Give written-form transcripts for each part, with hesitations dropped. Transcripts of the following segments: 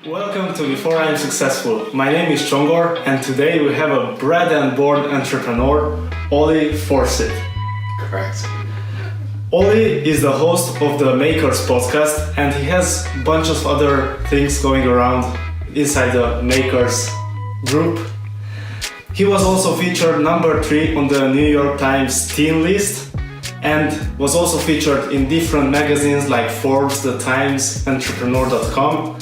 Welcome to Before I'm Successful. My name is Csongor, and today we have a bred and born entrepreneur, Ollie Forsyth. Correct. Ollie is the host of the Makers podcast, and he has a bunch of other things going around inside the Makers group. He was also featured number 3 on the New York Times teen list, and was also featured in different magazines like Forbes, The Times, Entrepreneur.com.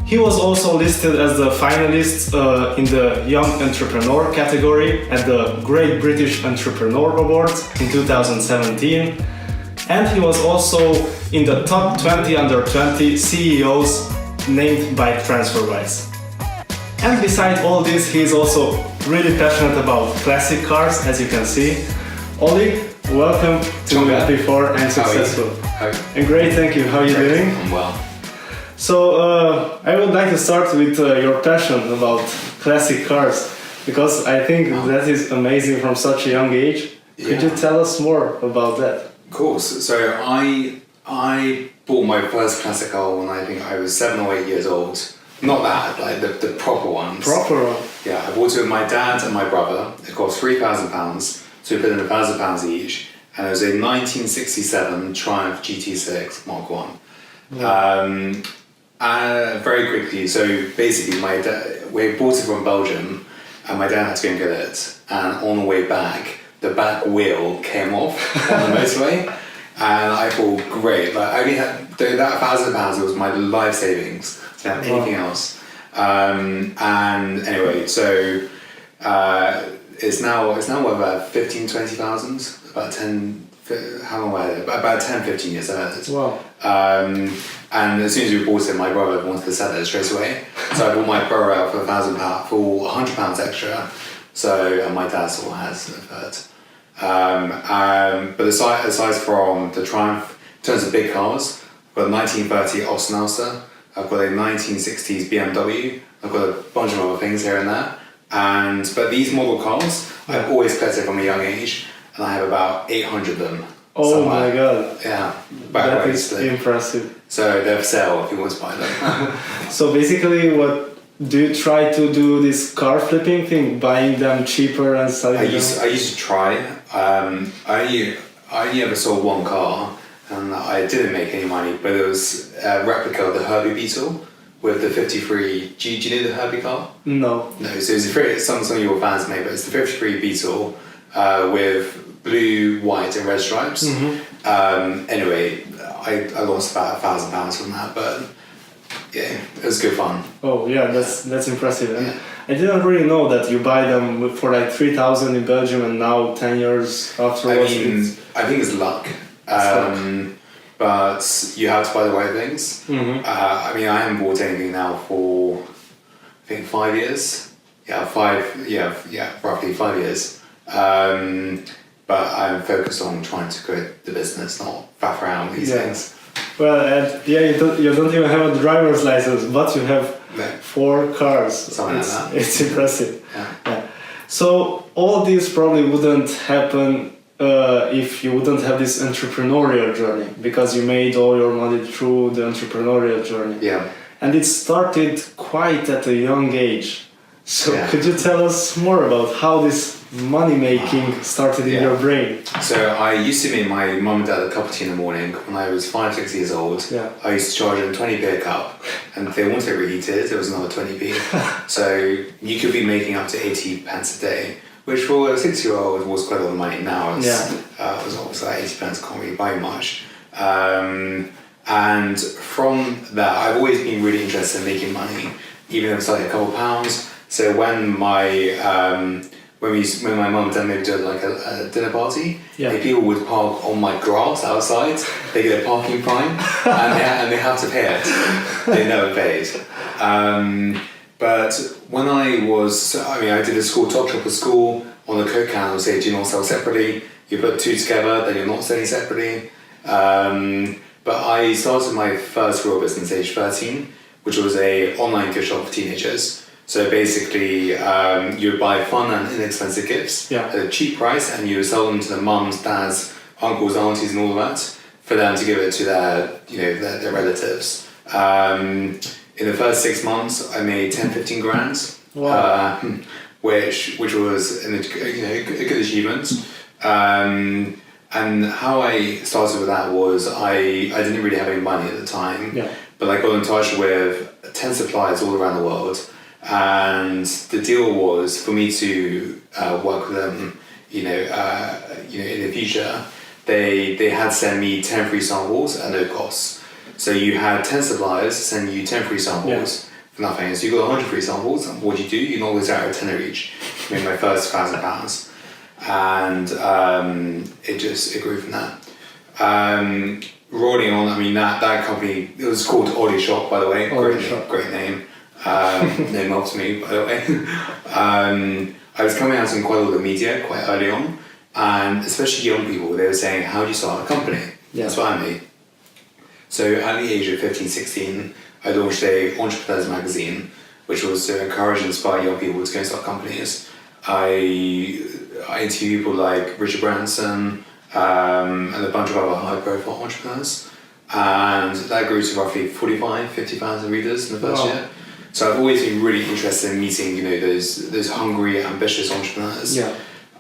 He was also listed as the finalist in the Young Entrepreneur category at the Great British Entrepreneur Awards in 2017. And he was also in the top 20 under 20 CEOs named by TransferWise. And beside all this, he is also really passionate about classic cars, as you can see. Ollie, welcome to Before I'm Successful. How are you? And great, thank you. How are you doing? I'm well. So I would like to start with your passion about classic cars, because I think that is amazing from such a young age. Could you tell us more about that? Of course. So I bought my first classic car when I think I was 7 or 8 years old. Not that, like the proper ones. Proper one? Yeah, I bought it with my dad and my brother. It cost £3,000, so we put in £1,000 each. And it was a 1967 Triumph GT6 Mark 1. Yeah. Very quickly, so basically we bought it from Belgium and my dad had to go and get it, and on the way back the back wheel came off on the motorway, and I thought, great, like I only had that £1,000, it was my life savings, I didn't have anything else. And anyway, so it's now worth about 15,000-20,000, about 10. How long have I had it? About 10-15 years I've had it. Wow. And as soon as we bought it, my brother wanted to sell it straight away. So I bought my brother out for £1,000 for £100 extra. So, and my dad still has a third. But aside from the Triumph, in terms of big cars, I've got a 1930 Austin Alster, I've got a 1960s BMW, I've got a bunch of other things here and there. But these model cars, I've always collected from a young age, and I have about 800 of them. Oh somewhere. My god. Yeah. That is impressive. So they're for sale if you want to buy them. So basically, what do you try to do this car flipping thing, buying them cheaper and selling them? I used to try. I only ever sold one car, and I didn't make any money, but it was a replica of the Herbie Beetle with the 53. Do you know the Herbie car? No. No, so some of your fans may, but it's the 53 Beetle with blue, white and red stripes. Mm-hmm. Anyway, I lost about £1,000 from that, but yeah, it was good fun. Oh yeah, that's impressive. And I didn't really know that you buy them for like 3,000 in Belgium, and now 10 years afterwards. I think it's luck. But you have to buy the right things. Mm-hmm. I haven't bought anything now for I think 5 years. Roughly 5 years. But I'm focused on trying to grow the business, not faff around these things. Well, you don't even have a driver's license, but you have 4 cars. Something like that. It's impressive. Yeah. So all this probably wouldn't happen if you wouldn't have this entrepreneurial journey, because you made all your money through the entrepreneurial journey. Yeah. And it started quite at a young age. So could you tell us more about how this money making started in your brain? So I used to make my mum and dad a cup of tea in the morning when I was 5-6 years old. Yeah. I used to charge them 20p a cup, and if they wanted it reheated, it was another 20p. So you could be making up to 80 pence a day, which for a 6-year-old was quite a lot of money. Now it was obviously like 80 pence, can't really buy much. And from that, I've always been really interested in making money, even if it's like a couple of pounds. So when my mum and dad maybe did like a dinner party, people would park on my grass outside. They get a parking fine, and they have to pay it. They never paid. But when I did a school talk shop at school. On the Coke can, I would say, do you not sell separately? You put 2 together, then you're not selling separately. But I started my first real business age 13, which was a online gift shop for teenagers. So basically, you would buy fun and inexpensive gifts at a cheap price, and you would sell them to the mums, dads, uncles, aunties, and all of that, for them to give it to their relatives. in the first 6 months, I made 10, 15 grand. Wow. Which was a good achievement. And how I started with that was I didn't really have any money at the time, but I got in touch with 10 suppliers all around the world, and the deal was for me to work with them. In the future, they had sent me 10 free samples at no cost. So you had 10 suppliers send you 10 free samples for nothing. So you got 100 free samples, and what you knock this out at 10 each. I made my first £1,000, and it grew from there. Rolling on, I mean that company, it was called Ollie Shop, by the way. Great name. Name helps me, by the way. I was coming out in quite a lot of media quite early on, and especially young people, they were saying, how do you start a company? That's what I made. So at the age of 15, 16, I launched a entrepreneurs magazine, which was to encourage and inspire young people to go and start companies. I interviewed people like Richard Branson and a bunch of other high-profile entrepreneurs, and that grew to roughly 45, 50,000 readers in the first year. So I've always been really interested in meeting, those hungry, ambitious entrepreneurs.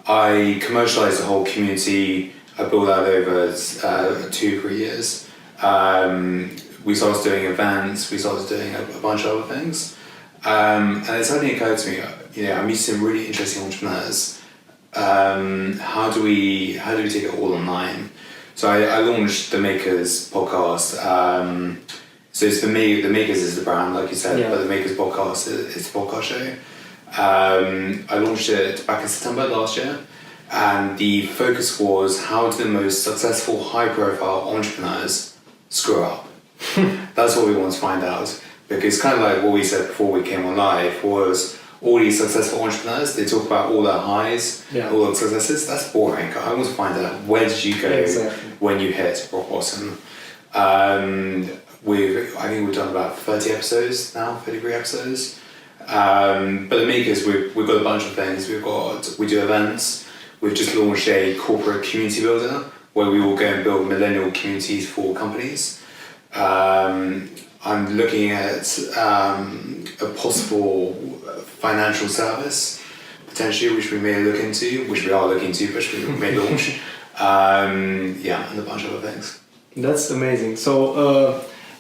I commercialized the whole community. I built that over 2-3 years. We started doing events. We started doing a bunch of other things. And it suddenly occurred to me, I meet some really interesting entrepreneurs. How do we take it all online? So I launched the Makers podcast. So it's the Makers is the brand, like you said, but the Makers podcast is the podcast show. I launched it back in September last year, and the focus was how do the most successful, high-profile entrepreneurs screw up? That's what we want to find out, because kind of like what we said before we came on live was all these successful entrepreneurs, they talk about all their highs, all their successes. That's boring. I want to find out, where did you go when you hit rock bottom? I think we've done about 30 episodes now, 33 episodes. But the Makers, we've got a bunch of things. We do events. We've just launched a corporate community builder where we will go and build millennial communities for companies. I'm looking at a possible financial service, potentially, which we may look into, which we are looking into, which we may launch. And a bunch of other things. That's amazing. So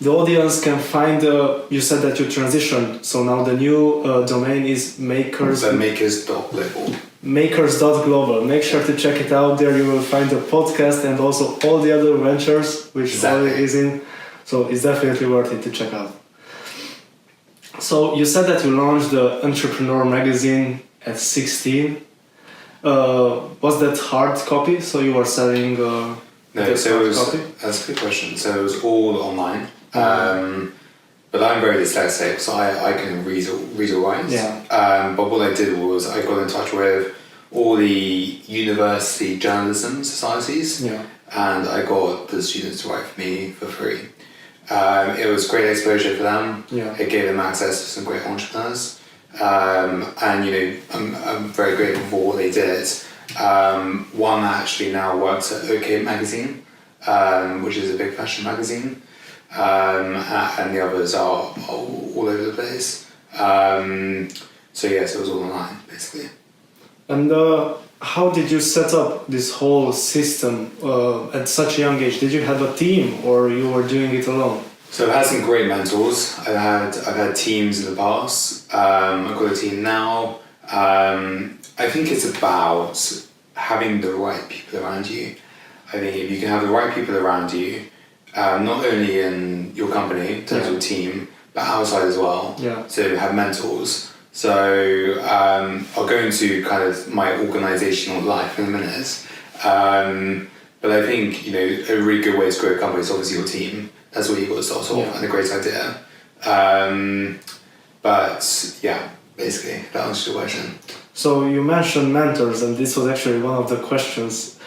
the audience can find, you said that you transitioned, so now the new domain is Makers. The Makers.global. Makers.global. Make sure to check it out. There you will find the podcast and also all the other ventures which Ollie is in. So it's definitely worth it to check out. So you said that you launched the Entrepreneur magazine at 16. Was that hard copy? So you were selling No, so it was, that's a good question. So it was all online. But I'm very dyslexic, so I can read or write. But what I did was I got in touch with all the university journalism societies, and I got the students to write for me for free. It was great exposure for them. It gave them access to some great entrepreneurs, and I'm very grateful for what they did. One actually now works at OK Magazine, which is a big fashion magazine, and the others are all over the place. So it was all online, basically. And how did you set up this whole system at such a young age? Did you have a team, or you were doing it alone? So I've had some great mentors. I've had teams in the past. I've got a team now. I think it's about having the right people around you. I think if you can have the right people around you, not only in your company, in terms of your team, but outside as well. So have mentors. So I'll go into kind of my organisational life in a minute. But I think, a really good way to grow a company is obviously your team. That's what you've got to start off, and a great idea. Basically, that answers your question. So you mentioned mentors, and this was actually one of the questions.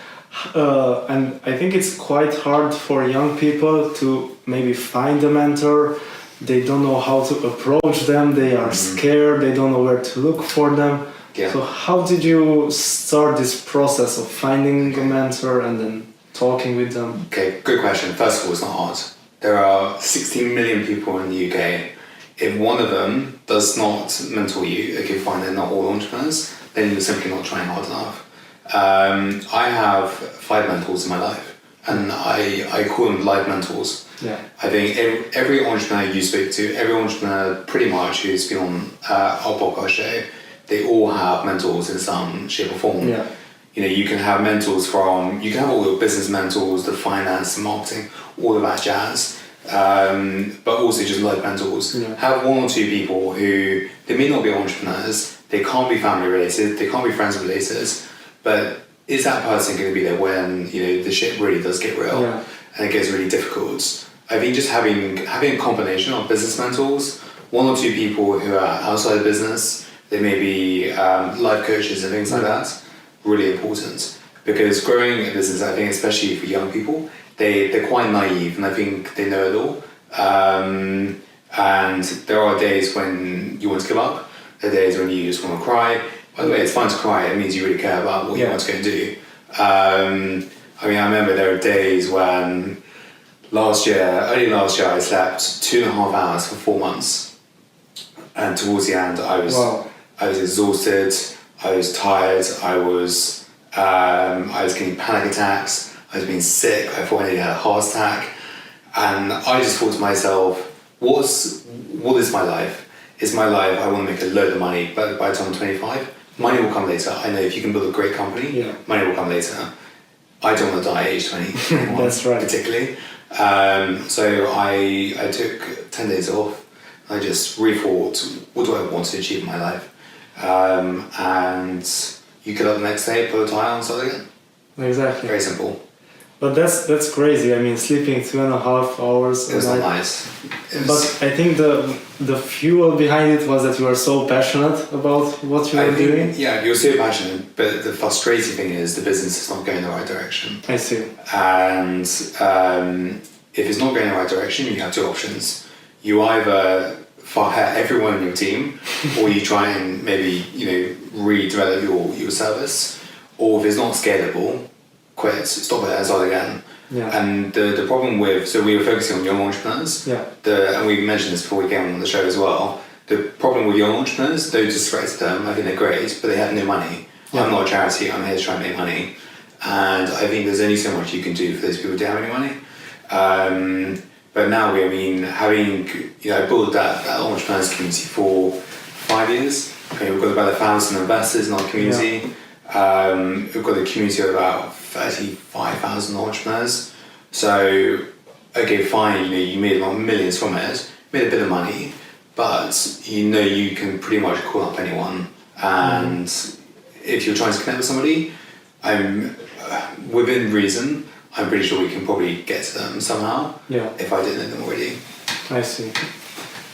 And I think it's quite hard for young people to maybe find a mentor. They don't know how to approach them. They are scared. They don't know where to look for them. So how did you start this process of finding a mentor and then talking with them? Okay, good question. First of all, it's not hard. There are 16 million people in the UK. If one of them does not mentor you, okay, fine, they're not all entrepreneurs, then you're simply not trying hard enough. I have 5 mentors in my life, and I call them life mentors. Yeah. I think every entrepreneur you speak to, every entrepreneur pretty much who's been on our podcast show, they all have mentors in some shape or form. Yeah. You know, you can have mentors you can have all your business mentors, the finance, the marketing, all of that jazz. But also just life mentors. Yeah. Have 1 or 2 people who, they may not be entrepreneurs, they can't be family related, they can't be friends related, but is that person going to be there when, you know, the shit really does get real and it gets really difficult? I think just having a combination of business mentors, 1 or 2 people who are outside the business, they may be life coaches and things like that, really important. Because growing a business, I think especially for young people, they're quite naive and I think they know it all. And there are days when you want to give up, there are days when you just want to cry. By the way, it's fine to cry, it means you really care about what you want to go and do. I mean, I remember there were days when early last year, I slept 2.5 hours for 4 months. And towards the end, I was exhausted, I was tired, I was getting panic attacks, I was being sick, I thought I nearly had a heart attack. And I just thought to myself, what is my life? Is my life, I want to make a load of money, but by the time I'm 25, money will come later. I know if you can build a great company, money will come later. I don't want to die at age 20, That's right. particularly. So I took 10 days off. I just rethought, what do I want to achieve in my life? And you get up the next day, put a tie on, and start again. Exactly. Very simple. But that's crazy. I mean, sleeping 2.5 hours. It was not nice. But I think the fuel behind it was that you were so passionate about what you were doing. Yeah, you're so passionate, but the frustrating thing is the business is not going in the right direction. I see. And if it's not going in the right direction, you have 2 options. You either fire everyone in your team, or you try and maybe, you know, redevelop your service, or if it's not scalable, quit, stop it and start again. Yeah. And the problem so we were focusing on young entrepreneurs, and we mentioned this before we came on the show as well, the problem with young entrepreneurs, no disrespect to them, I think they're great, but they have no money. Yeah. I'm not a charity, I'm here to try and make money. And I think there's only so much you can do for those people who don't have any money. But now, I built that entrepreneurs community for 5 years. We've got about 1,000 investors in our community. We've got a community of about 35,000 entrepreneurs. So, okay, fine, you made millions from it, made a bit of money, but you can pretty much call up anyone. And if you're trying to connect with somebody, within reason, I'm pretty sure we can probably get to them somehow. Yeah. If I didn't know them already. I see.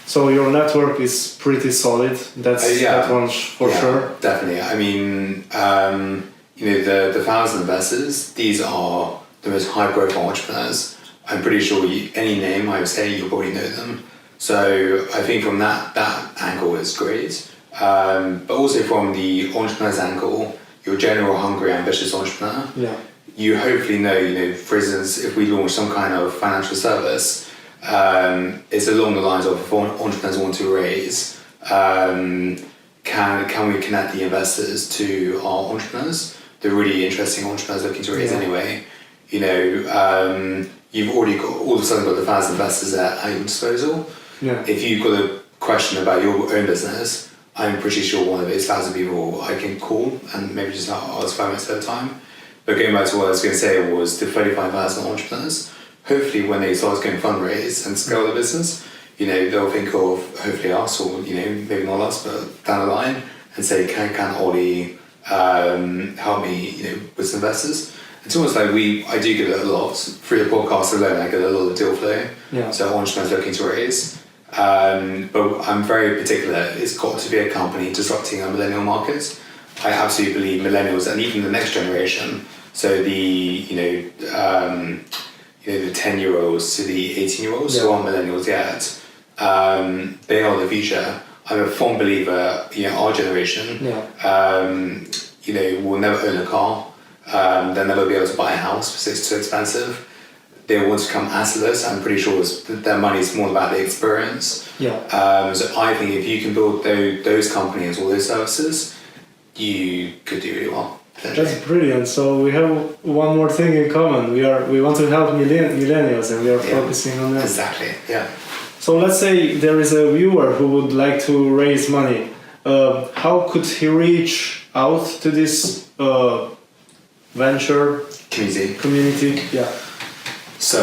So your network is pretty solid. That one for sure. Definitely. I mean, the 1,000 investors. These are the most high-profile entrepreneurs. I'm pretty sure any name I would say, you'll probably know them. So I think from that angle is great. But also from the entrepreneur's angle, your general hungry, ambitious entrepreneur. Yeah. You hopefully know, for instance, if we launch some kind of financial service, it's along the lines of if entrepreneurs want to raise, can we connect the investors to our entrepreneurs, the really interesting entrepreneurs looking to raise anyway. You've already all of a sudden got the 1,000 investors at your disposal. Yeah. If you've got a question about your own business, I'm pretty sure one of those 1,000 people I can call and maybe just ask 5 minutes at a time. But going back to what I was going to say was the 35,000 entrepreneurs, hopefully when they start going fundraise and scale the business, they'll think of hopefully us or, maybe not us, but down the line and say, can Ollie help me, with some investors? It's almost like I do get a lot, through the podcast alone, I get a lot of deal flow. Yeah. So entrepreneurs looking to raise. But I'm very particular, it's got to be a company disrupting a millennial market. I absolutely believe millennials and even the next generation, so the 10-year-olds to the 18-year-olds who aren't millennials yet, they are the future. I'm a fond believer, our generation, will never own a car, they'll never be able to buy a house because it's too expensive. they want to come assetless. I'm pretty sure their money is more about the experience. Yeah. So I think if you can build those companies or those services, you could do really well. That's brilliant. So we have one more thing in common. We want to help millennials, and we are focusing on that. Exactly. Yeah. So let's say there is a viewer who would like to raise money. How could he reach out to this venture community? Yeah. So,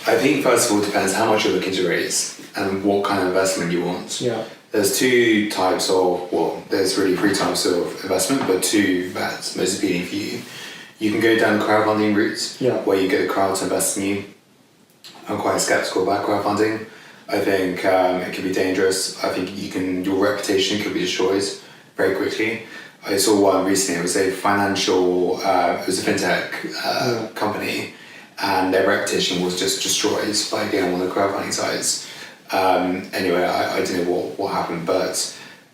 I think first of all it depends how much you're looking to raise and what kind of investment you want. Yeah. There's there's really three types of investment, but two that's most appealing for you. You can go down the crowdfunding route, where you get a crowd to invest in you. I'm quite skeptical about crowdfunding. I think it can be dangerous. I think your reputation could be destroyed very quickly. I saw one recently. It was a fintech company, and their reputation was just destroyed by getting on one of the crowdfunding sites. Anyway, I don't know what happened, but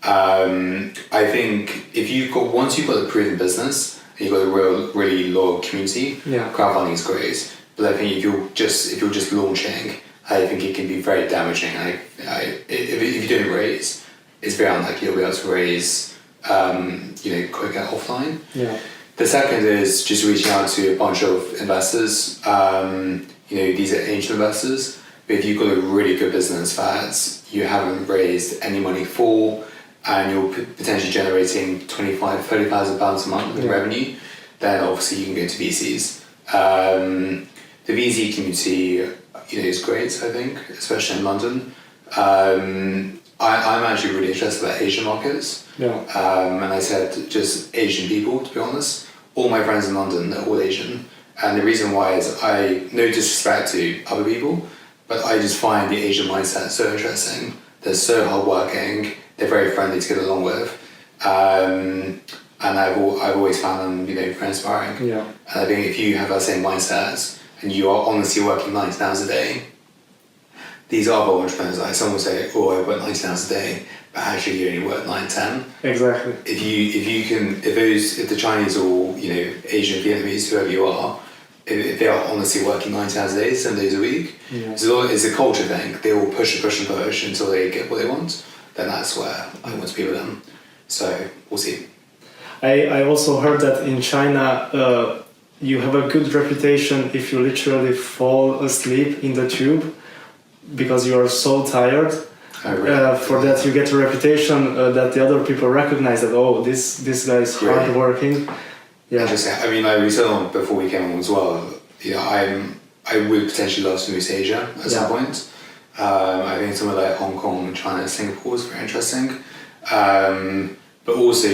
I think once you've got a proven business and you've got a really loyal community, crowdfunding is great. But I think if you're just launching, I think it can be very damaging. If you don't raise, it's very unlikely you'll be able to raise quicker offline. Yeah. The second is just reaching out to a bunch of investors. These are angel investors. But if you've got a really good business that you haven't raised any money for, and you're potentially generating £25,000-30,000 a month in revenue, then obviously you can go to VCs. The VC community, is great. I think, especially in London. I'm actually really interested about Asian markets. Yeah. And I said just Asian people, to be honest. All my friends in London are all Asian, and the reason why is no disrespect to other people, but I just find the Asian mindset so interesting. They're so hardworking. They're very friendly to get along with, and I've always found them very inspiring. Yeah. And I think if you have that same mindset and you are honestly working 90 hours a day, these are entrepreneurs. Like some will say, "Oh, I work 90 hours a day," but actually you only work 9-10. Exactly. If the Chinese or Asian, Vietnamese, whoever you are, if they are honestly working 90 hours a day, 7 days a week, it's a culture thing. They will push until they get what they want. Then that's where I want to be with them. So we'll see. I also heard that in China you have a good reputation if you literally fall asleep in the tube because you are so tired. For that you get a reputation that the other people recognize that this guy is hardworking. Yeah. Interesting. I mean, like we said on before we came on as well, I would potentially love to move to Asia at some point. I think somewhere like Hong Kong, China, Singapore is very interesting. But also,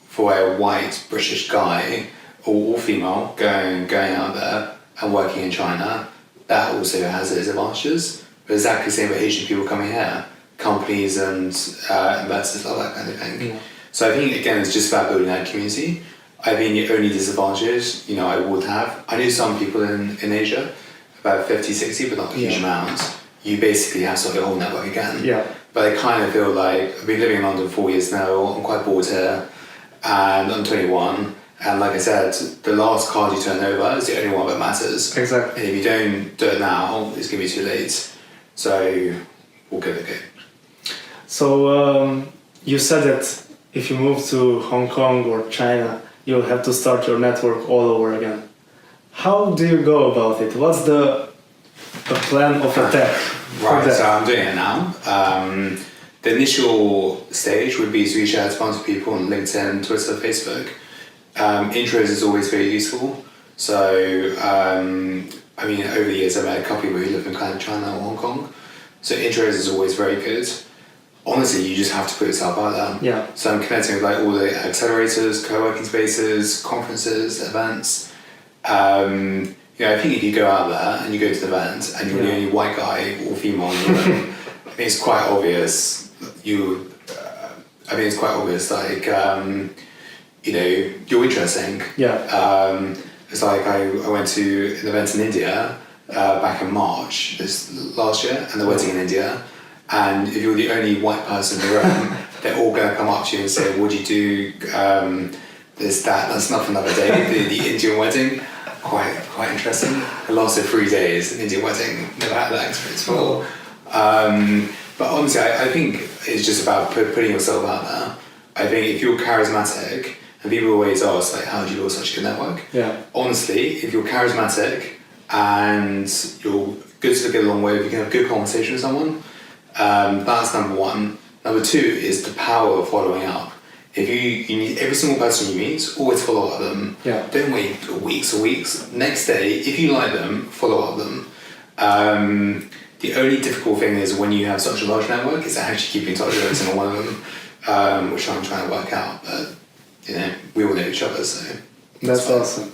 for a white British guy or female going out there and working in China, that also has its advantages. But exactly the same with Asian people coming here, companies and investors love that kind of thing. Yeah. So I think again, it's just about building that community. I think the only disadvantages, I would have. I know some people in Asia, about 50, 60, but not a huge amount. You basically have sort of a whole network again. Yeah. But I kind of feel like I've been living in London 4 years now. I'm quite bored here, and I'm 21. And like I said, the last card you turn over is the only one that matters. Exactly. And if you don't do it now, it's gonna be too late. So we'll give it a go. So you said that if you move to Hong Kong or China, you'll have to start your network all over again. How do you go about it? What's the plan of attack? Right, so I'm doing it now. The initial stage would be to reach out to a bunch of people on LinkedIn, Twitter, Facebook. Intros is always very useful. So, over the years I've met a couple of people who live in kind of China or Hong Kong. So intros is always very good. Honestly, you just have to put yourself out there. Yeah. So I'm connecting with all the accelerators, co-working spaces, conferences, events. I think if you go out there and you go to the event and you're the only white guy or female in the room, I think it's quite obvious. You're interesting. Yeah. It's like I went to an event in India back in March last year, and the wedding in India. And if you're the only white person in the room, they're all going to come up to you and say, "What do you do? That's not for another day." The Indian wedding. quite interesting. It lasted 3 days, an Indian wedding. Never had that experience before. But honestly, I think it's just about putting yourself out there. I think if you're charismatic, and people always ask, like, how do you build such a good network? Yeah. Honestly, if you're charismatic and you're good to get along with, you can have good conversation with someone, that's number one. Number two is the power of following up. If you need every single person you meet, always follow up with them. Yeah. Don't wait weeks or weeks. Next day, if you like them, follow up with them. The only difficult thing is when you have such a large network is actually keeping in touch with every single one of them, which I'm trying to work out. But we all know each other, so that's awesome.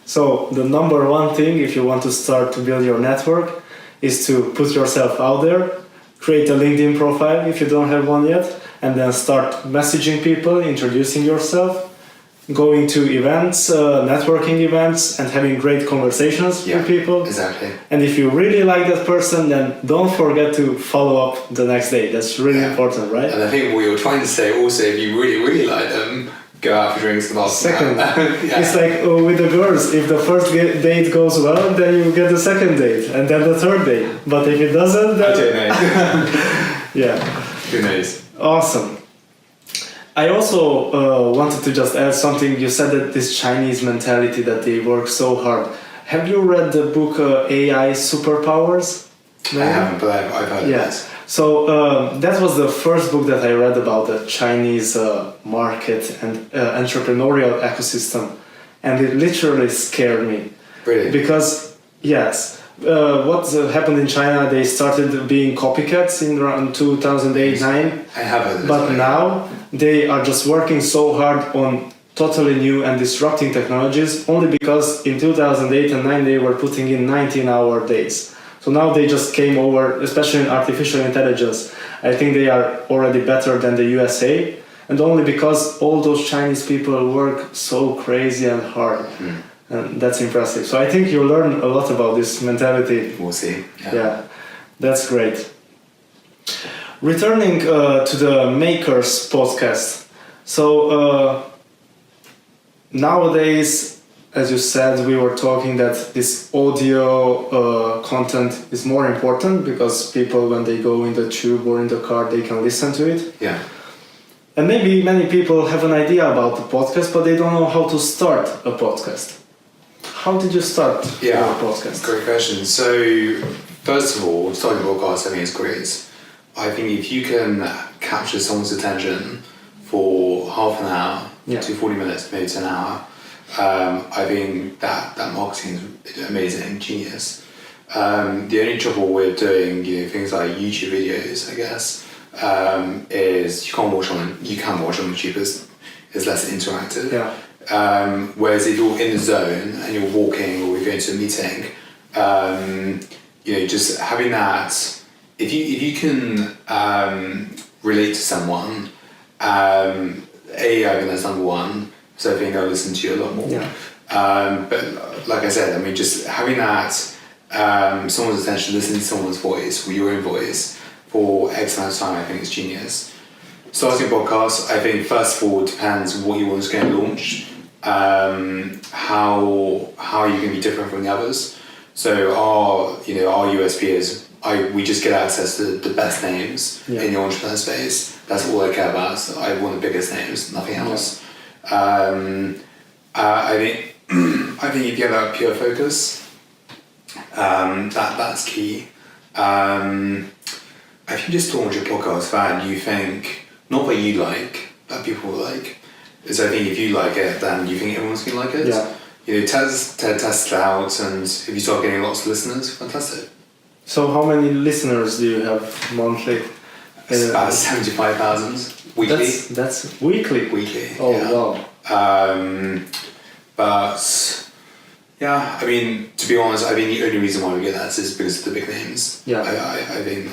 So the number one thing, if you want to start to build your network, is to put yourself out there, create a LinkedIn profile if you don't have one yet, and then start messaging people, introducing yourself, going to events, networking events, and having great conversations with people. Exactly. And if you really like that person, then don't forget to follow up the next day. That's really important, right? And I think what you're trying to say also, if you really, really like them, go out for drinks and last second. It's like with the girls, if the first date goes well, then you get the second date, and then the third date. But if it doesn't, then... I don't know. Yeah. Who knows? Awesome. I also wanted to just add something. You said that this Chinese mentality that they work so hard. Have you read the book AI Superpowers? I haven't, but I've heard of it. So that was the first book that I read about the Chinese market and entrepreneurial ecosystem, and it literally scared me. Really? Because yes, what happened in China? They started being copycats in around 2008-9. I have heard of this. But now they are just working so hard on totally new and disrupting technologies, only because in 2008 and 9 they were putting in 19-hour days. So now they just came over, especially in artificial intelligence. I think they are already better than the USA, and only because all those Chinese people work so crazy and hard. And that's impressive. So I think you learn a lot about this mentality. We'll see. Yeah, that's great. Returning to the Makers podcast. So nowadays, as you said, we were talking that this audio content is more important because people, when they go in the tube or in the car, they can listen to it. Yeah. And maybe many people have an idea about the podcast, but they don't know how to start a podcast. How did you start your podcast? Great question. So, first of all, starting a podcast, I think is great. I think if you can capture someone's attention for half an hour to 40 minutes, maybe to an hour, I think that marketing is amazing, genius. The only trouble with doing things like YouTube videos, I guess, is you can watch on YouTube. It's less interactive. Yeah. Whereas if you're in the zone and you're walking or you're going to a meeting, just having that, if you can relate to someone, I think that's number one. So I think I'll listen to you a lot more. Yeah. But like I said, I mean, just having that someone's attention, listening to someone's voice or your own voice for X amount of time, I think is genius. Starting a podcast, I think first of all depends what you want to go and launch, how you can be different from the others. So our USP is we just get access to the best names in the entrepreneur space. That's all I care about. So I want the biggest names, nothing else. I think if you have that pure focus, that's key. If you just launch a podcast that you think not that you like, that people will like. So I think if you like it, then you think everyone's gonna like it. Yeah. Test it out, and if you start getting lots of listeners, fantastic. So how many listeners do you have monthly? It's about 75,000 weekly. That's weekly? Weekly. Oh, wow. But yeah, I mean, to be honest, I think the only reason why we get that is because of the big names. Yeah. I think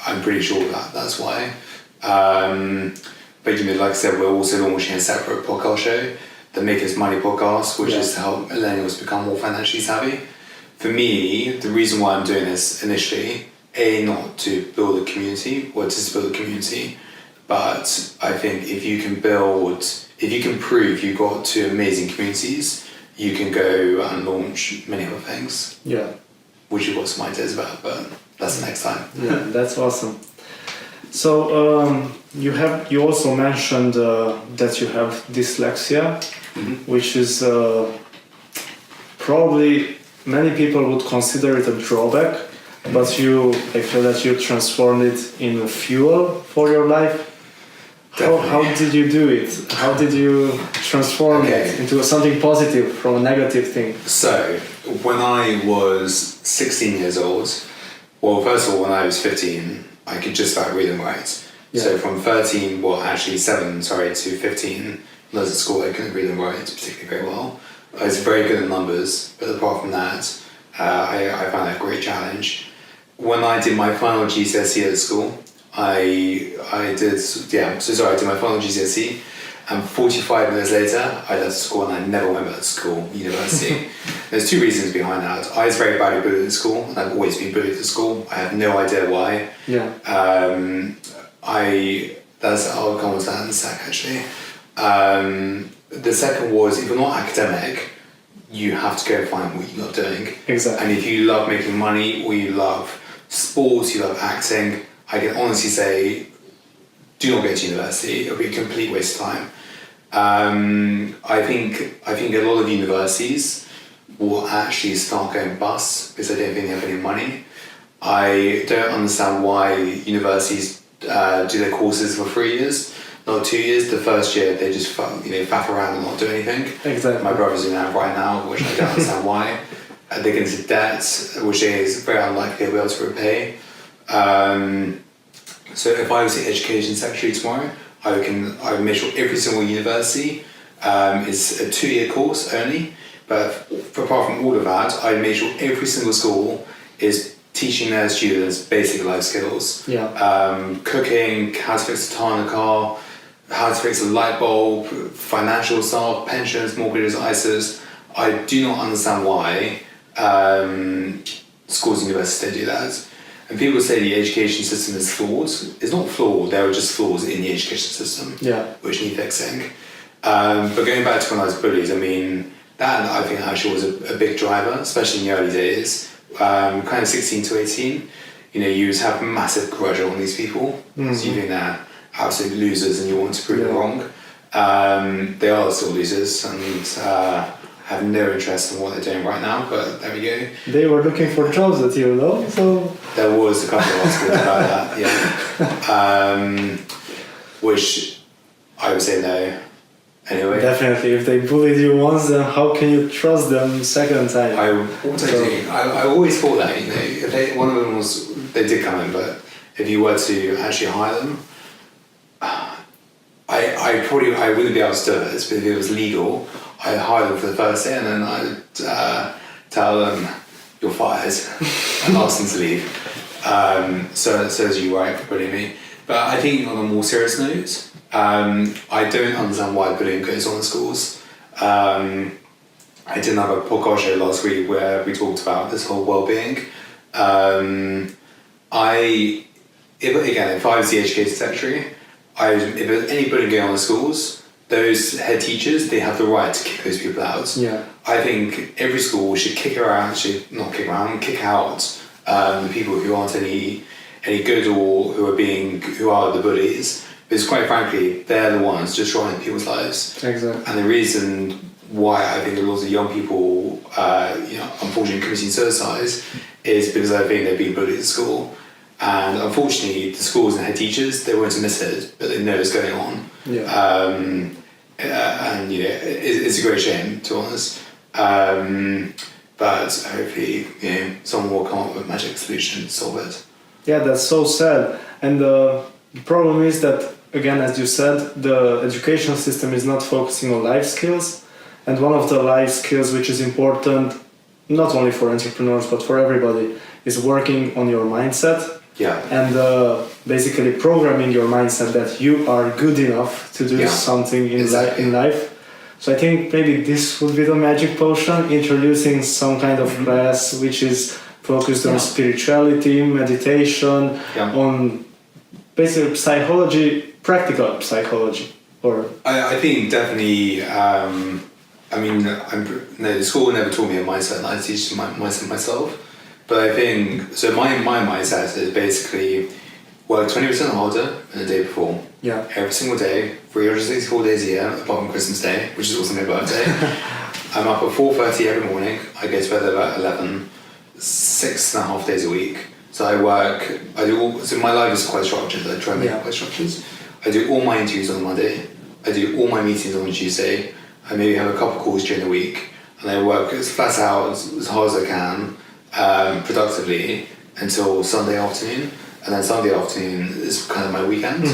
I'm pretty sure that's why. But like I said, we're also launching a separate podcast show, the Make Us Money podcast, which is to help millennials become more financially savvy. For me, the reason why I'm doing this initially, not to build a community, or just build a community, but I think if you can prove you've got two amazing communities, you can go and launch many other things. Yeah. Which you've got some ideas about, but that's the next time. Yeah, that's awesome. So you also mentioned that you have dyslexia, which is probably many people would consider it a drawback, but I feel that you transformed it in a fuel for your life. How did you do it? How did you transform it into something positive from a negative thing? So, when I was 16 years old, well, first of all, when I was 15, I could just about read and write. Yeah. So from 7 to 15, when I was at school, I couldn't read and write particularly very well. I was very good at numbers, but apart from that, I found that a great challenge. When I did my final GCSE at school, I did my final GCSE, and 45 minutes later I left school and I never went back to school, university. There's two reasons behind that. I was very badly bullied at school, and I've always been bullied at school. I have no idea why. Yeah. I'll come on to that in a sec actually. The second was, if you're not academic, you have to go find what you love doing. Exactly. And if you love making money, or you love sports, you love acting, I can honestly say, do not go to university. It'll be a complete waste of time. I think a lot of universities will actually start going bust because I don't think they have any money. I don't understand why universities do their courses for 3 years, not 2 years. The first year they just faff around and not do anything. Exactly. My brother's doing that right now, which I don't understand why. They get into debt, which is very unlikely they'll be able to repay. So if I was the education secretary tomorrow, I would make sure every single university is a 2-year course only. But apart from all of that, I'd make sure every single school is teaching their students basic life skills. Yeah. Cooking, how to fix a tire in a car, how to fix a light bulb, financial stuff, pensions, mortgages, ISAs. I do not understand why schools and universities don't do that. And people say the education system is flawed. It's not flawed, there are just flaws in the education system, which need fixing. But going back to when I was bullied, I mean, that I think actually was a big driver, especially in the early days. Kind of 16 to 18, you just have massive grudge on these people. So you think they're absolute losers and you want to prove them wrong. They are still losers and have no interest in what they're doing right now, but there we go. They were looking for jobs at you, though, so... There was a couple of articles about that, yeah. Which I would say no. Anyway. Definitely, if they bullied you once, then how can you trust them second time? I always thought that, if one of them they did come in, but if you were to actually hire them, I wouldn't be able to do it, but if it was legal, I'd hire them for the first day and then I'd tell them, you're fired, and ask them to leave. So as you right for bullying me. But I think on a more serious note, I don't understand why bullying goes on in schools. I did have a podcast show last week where we talked about this whole well-being. If I was the education secretary, if there's any bullying going on in schools, those head teachers, they have the right to kick those people out. Yeah. I think every school should kick out the people who aren't any good or who are the bullies. Because quite frankly, they're the ones destroying people's lives. Exactly. And the reason why I think a lot of young people, unfortunately committing suicide is because I think they've been bullied at school. And unfortunately, the schools and head teachers, they won't admit it, but they know it's going on. Yeah. It's a great shame, to be honest. But hopefully, someone will come up with a magic solution to solve it. Yeah, that's so sad. And the problem is that, again, as you said, the education system is not focusing on life skills. And one of the life skills which is important, not only for entrepreneurs, but for everybody, is working on your mindset. Yeah. And basically programming your mindset that you are good enough to do something in life. So I think maybe this would be the magic potion, introducing some kind of class which is focused on spirituality, meditation, on basically psychology, practical psychology. I think definitely I mean, the school never taught me a mindset. I teach mindset myself. But I think, so my mindset is basically work 20% harder than the day before. Yeah. Every single day, 364 days a year, apart from Christmas Day, which is also my birthday. I'm up at 4:30 every morning. I go to bed at about 11, 6.5 days a week. So so my life is quite structured. I try and make it quite structured. I do all my interviews on Monday. I do all my meetings on Tuesday. I maybe have a couple calls during the week. And I work as flat out, as hard as I can, productively, until Sunday afternoon. And then Sunday afternoon is kind of my weekend.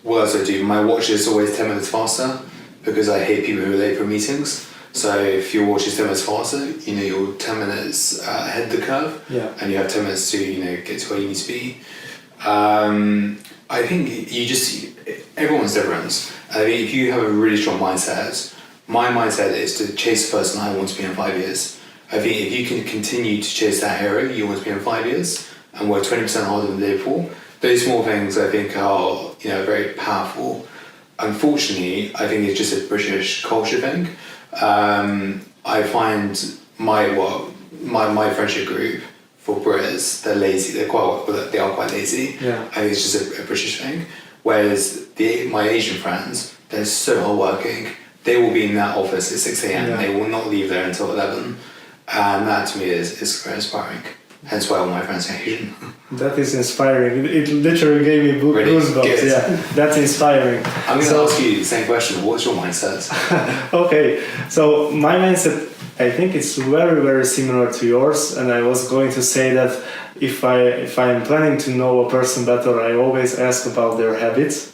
What else do I do? My watch is always 10 minutes faster because I hate people who are late for meetings. So if your watch is 10 minutes faster, you're 10 minutes ahead of the curve, and you have 10 minutes to get to where you need to be. I think everyone's different. I think if you have a really strong mindset, my mindset is to chase the person I want to be in 5 years. I think if you can continue to chase that hero you want to be in 5 years and work 20% harder than the day before, those small things I think are very powerful. Unfortunately, I think it's just a British culture thing. I find my friendship group for Brits, they're lazy. They are quite lazy. Yeah. I think it's just a British thing. Whereas my Asian friends, they're so hardworking. They will be in that office at 6 a.m. Yeah. They will not leave there until 11. And that to me is very inspiring. Hence why all my friends are Asian. That is inspiring. It literally gave me goosebumps. Good. Yeah, that's inspiring. I'm going to ask you the same question. What's your mindset? Okay, so my mindset, I think it's very, very similar to yours. And I was going to say that if I'm planning to know a person better, I always ask about their habits.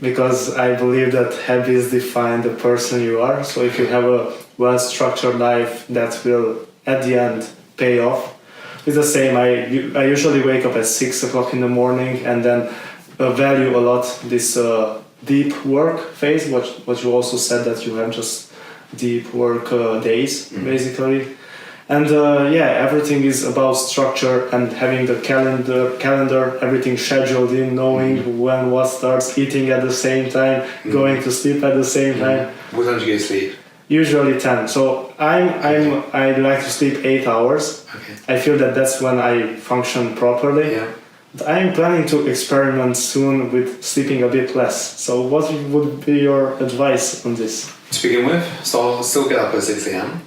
Because I believe that habits define the person you are. So if you have a well-structured life, that will at the end pay off. It's the same. I usually wake up at 6 o'clock in the morning and then value a lot this deep work phase. What you also said, that you have just deep work days basically. And everything is about structure and having the calendar, everything scheduled in, knowing when what starts, eating at the same time, going to sleep at the same time. What time do you go to sleep? Usually 10. So I like to sleep 8 hours. Okay. I feel that that's when I function properly. Yeah. But I'm planning to experiment soon with sleeping a bit less. So what would be your advice on this? To begin with, so I'll still get up at 6 a.m.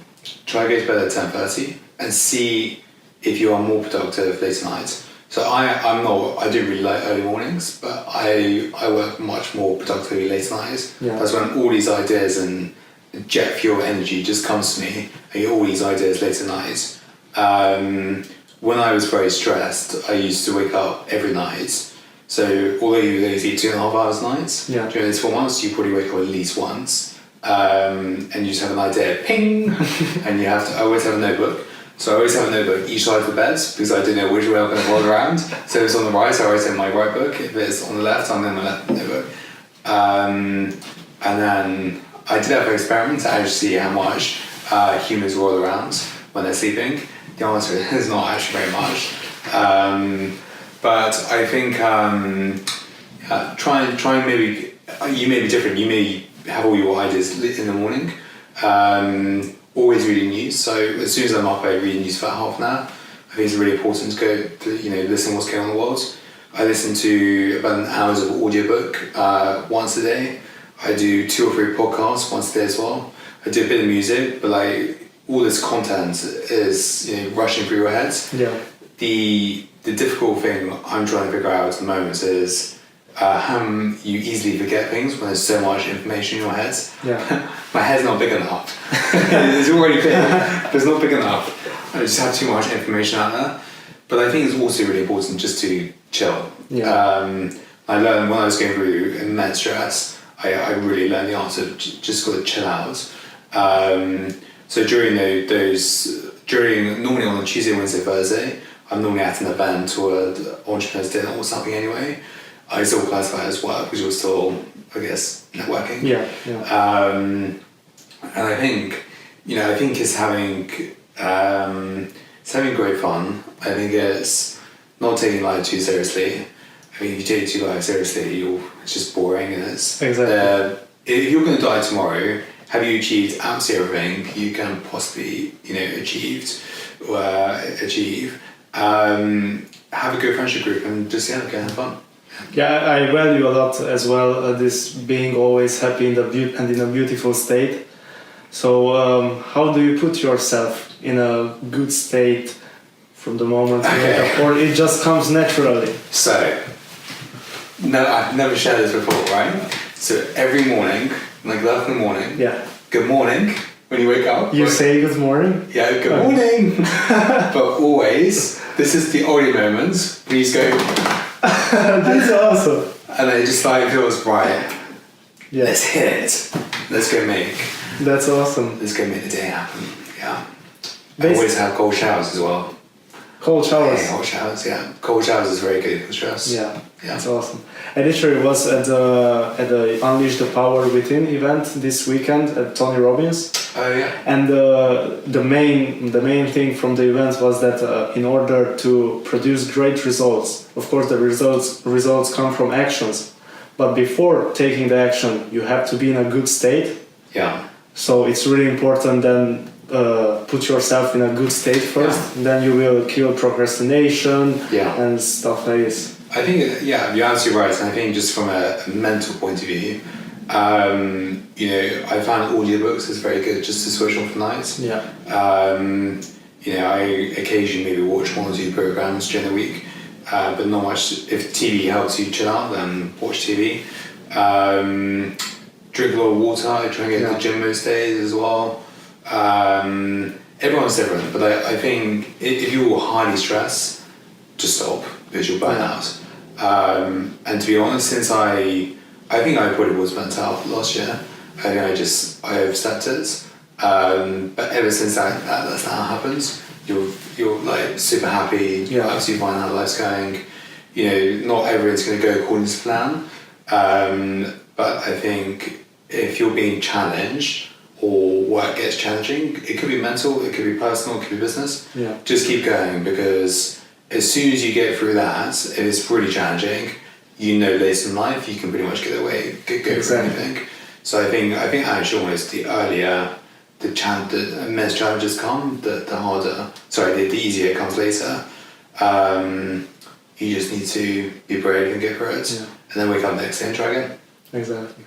Try to go to bed at 10:30 and see if you are more productive late at night. So I do really like early mornings, but I work much more productively late at night. Yeah. That's when all these ideas and jet fuel energy just comes to me. I get all these ideas late at night. When I was very stressed, I used to wake up every night. So although you only sleep 2.5 hours a night, during these 4 months, you probably wake up at least once. And you just have an idea, ping, and I always have a notebook. So I always have a notebook each side of the bed because I don't know which way I'm going to roll around. So if it's on the right, I write in my right book. If it's on the left, I'm in my left notebook. And then I did have an experiment to actually see how much humans roll around when they're sleeping. The answer is not actually very much. But I think try and maybe, you may be different. You may have all your ideas in the morning. Always reading news. So as soon as I'm up, I read news for about half an hour. I think it's really important to go to, listen to what's going on in the world. I listen to about an hour of audiobook once a day. I do 2 or 3 podcasts once a day as well. I do a bit of music, but all this content is rushing through your head. Yeah. The difficult thing I'm trying to figure out at the moment is how you easily forget things when there's so much information in your head. Yeah. My head's not big enough. It's already big, but it's not big enough. I just have too much information out there. But I think it's also really important just to chill. Yeah. I learned when I was going through immense stress, I really learned the art of just got to chill out. So during normally on a Tuesday, Wednesday, Thursday, I'm normally at an event or an entrepreneur's dinner or something anyway. I still classify it as work because you're still, I guess, networking. Yeah. And I think it's having great fun. I think it's not taking life too seriously. I mean, if you take life seriously, it's just boring, and it's exactly. If you're going to die tomorrow, have you achieved absolutely everything you can possibly, achieve. Have a good friendship group and just go and have fun. Yeah, I value a lot as well this being always happy in a beautiful state. So how do you put yourself in a good state from the moment you wake up, or it just comes naturally? So, no, I've never shared this before, right? So every morning, like love in the morning. Yeah. Good morning when you wake up. You say good morning? Yeah, good morning. But always, this is the Ollie moments. Please go. That's awesome. And it just feels right. Yeah. Let's hit it. Let's go make. That's awesome. Let's go make the day happen. Yeah. I always have cold showers as well. Cold showers. Yeah, cold showers. Yeah, cold showers is very good for stress. Yeah, that's awesome. I literally was at the Unleash the Power Within event this weekend at Tony Robbins. Oh yeah. And the main thing from the event was that in order to produce great results, of course the results come from actions, but before taking the action, you have to be in a good state. Yeah. So it's really important then put yourself in a good state first, and then you will kill procrastination and stuff like this. I think, you're absolutely right. And I think just from a mental point of view, I found audiobooks is very good just to switch off nights. Yeah. I occasionally maybe watch 1 or 2 programs during the week, but not much. If TV helps you chill out, then watch TV. Drink a lot of water. I try and get to the gym most days as well. Everyone's different, but I think if you're highly stressed, just stop because you'll burn out. And to be honest, since I think I probably was burnt out last year. I think I overstepped it. But ever since that happens, you're like super happy, absolutely fine how life's going. Not everything's going to go according to plan. But I think if you're being challenged or work gets challenging, it could be mental, it could be personal, it could be business. Yeah. Just keep going, because as soon as you get through that, if it's really challenging, later in life you can pretty much get away, go for anything. So I think actually almost the earlier the immense challenges come, the easier it comes later. You just need to be brave and go for it, and then wake up next day and try again. Exactly.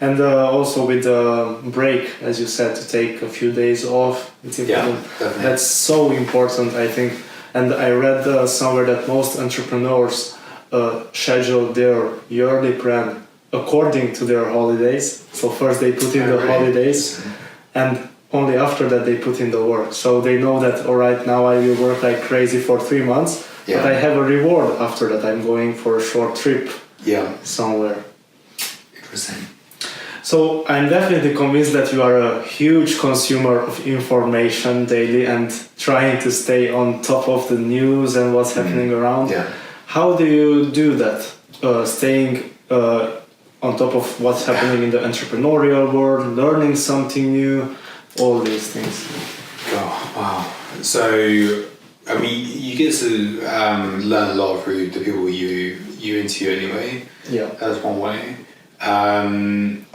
And also with the break, as you said, to take a few days off, it's important. Yeah, definitely. That's so important, I think. And I read somewhere that most entrepreneurs schedule their yearly plan according to their holidays. So first they put in the holidays, and only after that they put in the work. So they know that, all right, now I will work like crazy for 3 months, but I have a reward after that. I'm going for a short trip somewhere. Interesting. So I'm definitely convinced that you are a huge consumer of information daily and trying to stay on top of the news and what's happening around. Yeah. How do you do that? Staying on top of what's happening in the entrepreneurial world, learning something new, all these things. Oh, wow. So, I mean, you get to learn a lot through the people you interview anyway. Yeah. That's one way.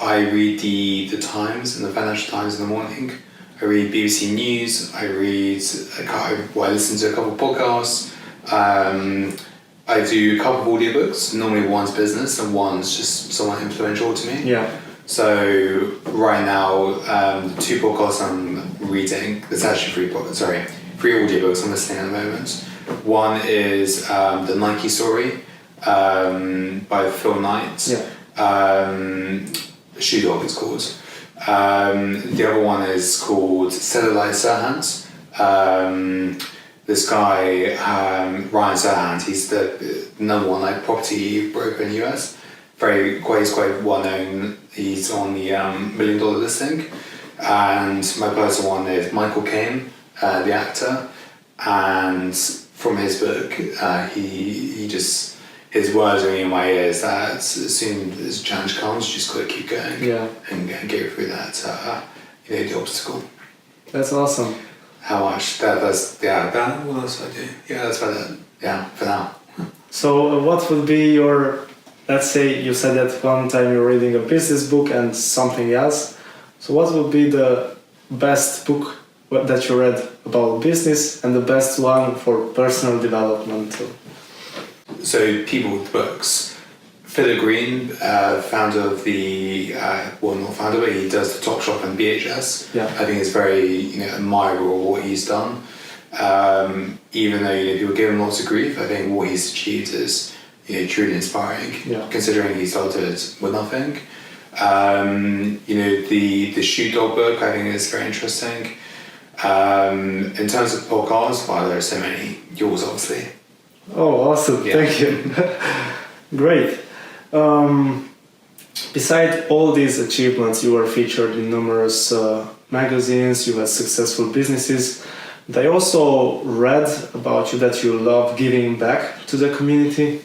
I read the Times and the Financial Times in the morning. I read BBC News. I listen to a couple of podcasts. I do a couple of audiobooks. Normally one's business and one's just somewhat influential to me. Yeah. So right now, the 2 podcasts I'm reading, there's actually 3 audiobooks I'm listening at the moment. One is The Nike Story by Phil Knight. Yeah. Shoe Dog it's called. The other one is called Cellulite Serhant. This guy, Ryan Serhant, he's the number 1 property broker in the US. He's quite well known. He's on the $1 million listing. And my personal one is Michael Caine, the actor. And from his book, his words are in my ears that as soon as a challenge comes, you just got to keep going and get through that, the obstacle. That's awesome. How much? What else do I do? Yeah, that's about it. Yeah, for now. So what would be your, let's say you said that one time you're reading a business book and something else. So what would be the best book that you read about business and the best one for personal development? So people with books. Philip Green, founder of the, well not founder, but he does the Top Shop and BHS. Yeah. I think it's very admirable what he's done. Even though people give him lots of grief, I think what he's achieved is truly inspiring. Yeah. Considering he started with nothing. The Shoot Dog book I think is very interesting. In terms of podcasts, well, there are so many. Yours, obviously. Oh, awesome! Yeah. Thank you. Great. Beside all these achievements, you were featured in numerous magazines. You had successful businesses. I also read about you that you love giving back to the community.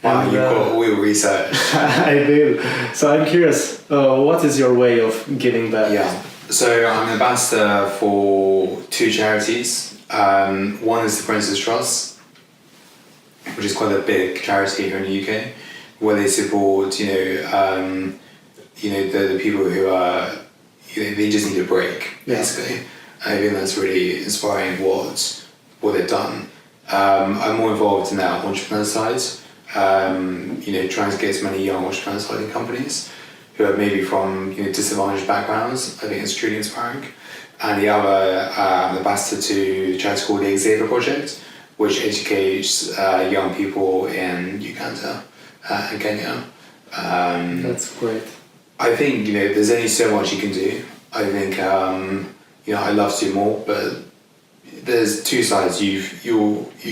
Wow, you've got all your research. I did. So I'm curious, what is your way of giving back? Yeah. So I'm an ambassador for two charities. One is the Prince's Trust, which is quite a big charity here in the UK, where they support the people who are they just need a break, basically. I think that's really inspiring what they've done. I'm more involved in that entrepreneur side. Trying to get as many young entrepreneurs starting companies who are maybe from disadvantaged backgrounds. I think it's truly inspiring. And the other, I'm ambassador to a charity called the Xavier Project, which educates young people in Uganda and Kenya. That's great. I think there's only so much you can do. I think I'd love to do more, but there's two sides. You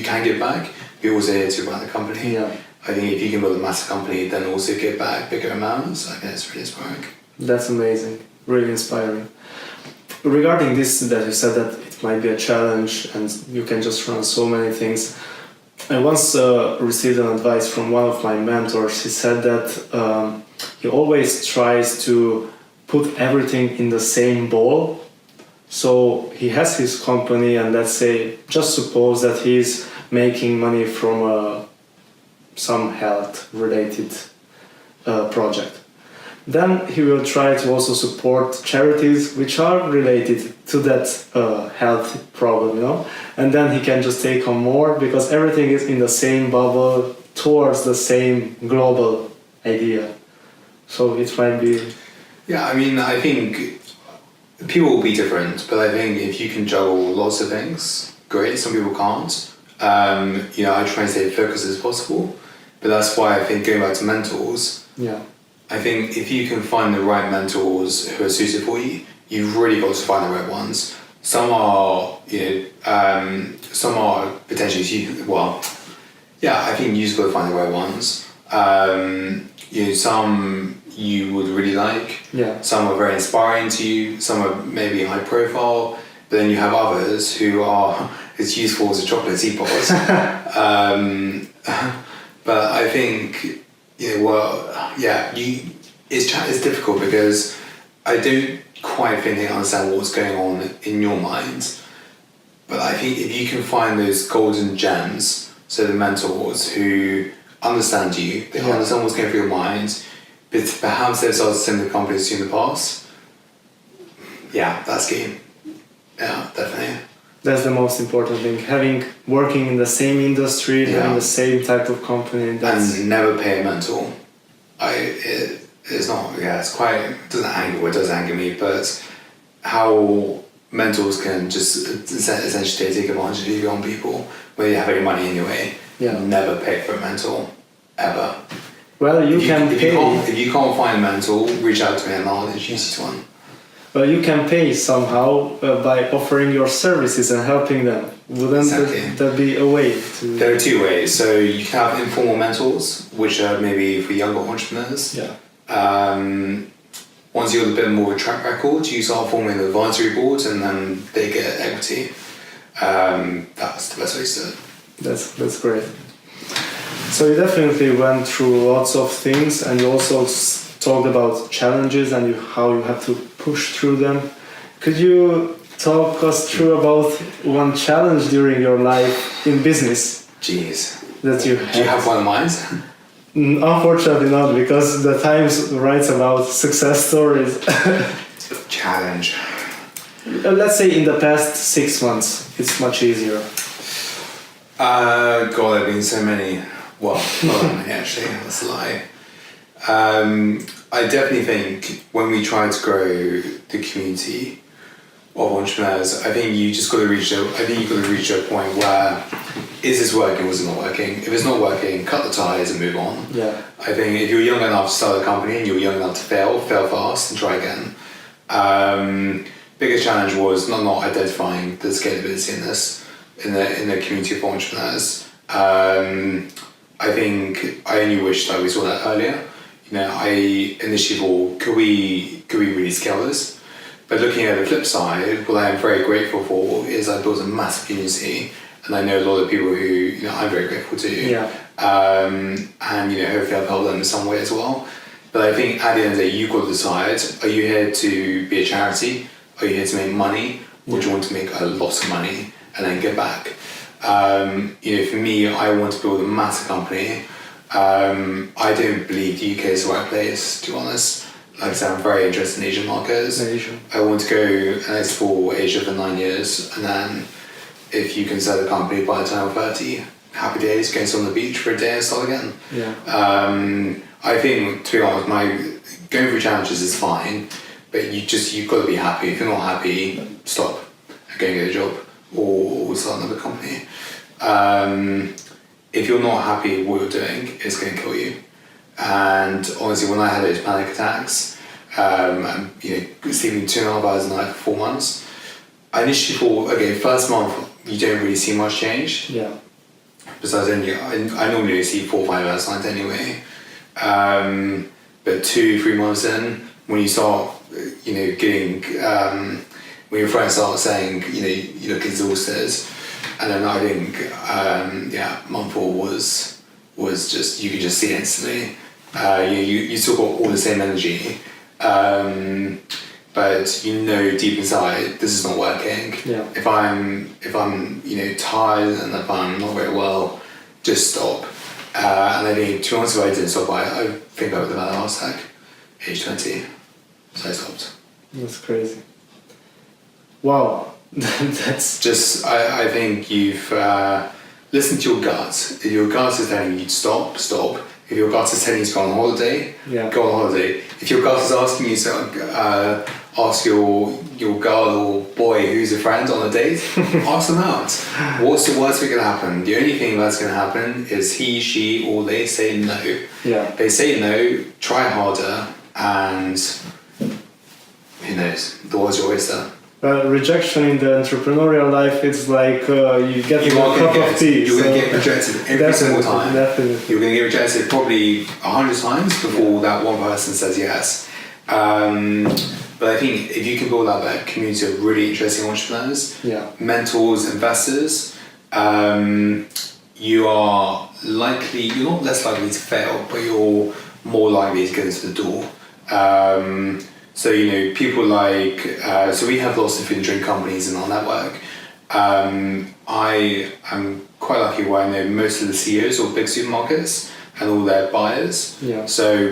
can give back. You also here to run the company. Yeah. I think if you can build a massive company, then also give back bigger amounts, I think it's really inspiring. That's amazing. Really inspiring. Regarding this, that you said that it might be a challenge and you can just run so many things. I once received an advice from one of my mentors. He said that he always tries to put everything in the same bowl. So he has his company, and let's say, just suppose that he's making money from some health-related project. Then he will try to also support charities which are related to that health problem, and then he can just take on more because everything is in the same bubble towards the same global idea. So it might be... Yeah, I think people will be different, but I think if you can juggle lots of things, great. Some people can't. I try and stay focused as possible, but that's why I think going back to mentors. Yeah. I think if you can find the right mentors who are suited for you, you've really got to find the right ones. Some are, some are potentially, I think you just got to find the right ones. Some you would really like. Yeah. Some are very inspiring to you. Some are maybe high profile. But then you have others who are as useful as a chocolate teapot. But I think, it's difficult because I don't quite think they understand what's going on in your mind. But I think if you can find those golden gems, so the mentors who understand you, they understand what's going through your mind, but perhaps they've started similar companies in the past, that's key. Yeah, definitely. That's the most important thing. Working in the same industry, having the same type of company. And never pay a mentor. It's not, it's quite, it does anger me, but how mentors can just essentially take advantage of you young people when you have any money anyway. Yeah. Never pay for a mentor, ever. Well, if you can't find a mentor, reach out to me and I'll introduce you to one. Well, you can pay somehow by offering your services and helping them. Wouldn't that be a way to... There are two ways. So you can have informal mentors, which are maybe for younger entrepreneurs. Yeah. Once you've got a bit more of a track record, you start forming an advisory board and then they get equity. That's the best way to do it. That's great. So you definitely went through lots of things, and you also talked about challenges and how you have to push through them. Could you talk us through about one challenge during your life in business? Jeez. That you had? Do you have one in mind? Unfortunately not, because the Times writes about success stories. Challenge. Let's say in the past 6 months, it's much easier. God, there have been so many. Well, not that many actually, that's a lie. I definitely think when we try to grow the community of entrepreneurs, I think you just got to reach a point where is this working or is it not working? If it's not working, cut the ties and move on. Yeah. I think if you're young enough to start a company and you're young enough to fail fast and try again. Biggest challenge was not identifying the scalability in this in the community of entrepreneurs. I think I only wish that we saw that earlier. I initially thought, could we really scale this? But looking at the flip side, what I'm very grateful for is I built a massive community, and I know a lot of people who I'm very grateful to. Yeah. And hopefully I've helped them in some way as well. But I think at the end of the day, you've got to decide: are you here to be a charity? Are you here to make money, or do you want to make a lot of money and then give back? For me, I want to build a massive company. I don't believe the UK is the right place, to be honest. Like I said, I'm very interested in Asian markets. Asia. I want to go and explore Asia for 9 years, and then if you can set a company by the time of 30, happy days, go on the beach for a day and start again. Yeah. I think, to be honest, going through challenges is fine, but you've got to be happy. If you're not happy, stop and go and get a job or start another company. If you're not happy with what you're doing, it's going to kill you. And honestly, when I had those panic attacks, sleeping 2.5 hours a night for 4 months, I initially thought, okay, first month you don't really see much change. Yeah. Besides, I normally only sleep 4 or 5 hours a night anyway. But 2-3 months in, when you start, getting, when your friends start saying, you look exhausted, and then I think, month 4 was just, you could just see it instantly. You still got all the same energy, but deep inside this is not working. Yeah. If I'm tired and if I'm not very well, just stop. And I think, to be honest, if I didn't stop, I think I would have had a heart attack, age 20. So I stopped. That's crazy. Wow. That's just, I think you've listened to your gut. If your gut is telling you to stop. If your gut is telling you to go on holiday, go on holiday. If your gut is asking you to ask your girl or boy who's a friend on a date, ask them out. What's the worst thing that can happen? The only thing that's going to happen is he, she, or they say no. Yeah. They say no, try harder, and who knows? The world's your oyster. Rejection in the entrepreneurial life, it's like you get a cup of tea. You're going to get rejected every single time. Definitely. You're going to get rejected probably 100 times before that one person says yes. But I think if you can build up that community of really interesting entrepreneurs, mentors, investors, you're not less likely to fail, but you're more likely to get into the door. So people like so we have lots of food and drink companies in our network. I am quite lucky where I know most of the CEOs of big supermarkets and all their buyers. Yeah. So